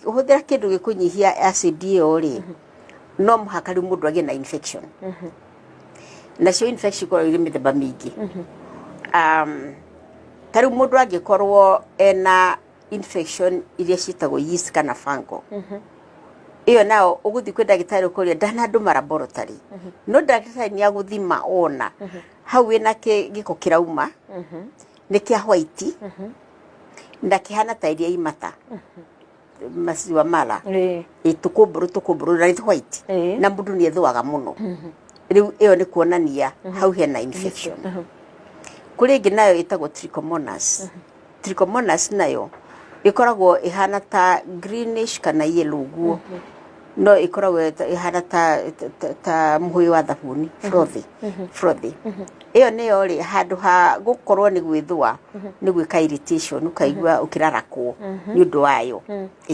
uhuthira kindu gikunyihia acid iyo ri no muhaka ri mundu age na infection na cio infection ko iri mithemba mingi tari mundu angikorwo ena infection iria citagwo yeast kana fungal iyo nao uguthi kwi ndagitari ukuria ndana nduma laboratory no ndagitari ni aguthima ona hau wina giko kirauma ni kia white na kihana ta iria imata masiwa mala itukuburu na white na mundu ni ethuaga muno riu iyo ni kuonania hau hena infection kuri ingi nayo itagwo trichomonas nayo ikoragwo ihana ta greenish kana yellow guo no ikoragwo ihana ta muhui wa thabuni frothy iyo niyo ri handu ha gukorwo ni gwithua ni gwika irritation ukaigua ukirarakwo ni undu wayo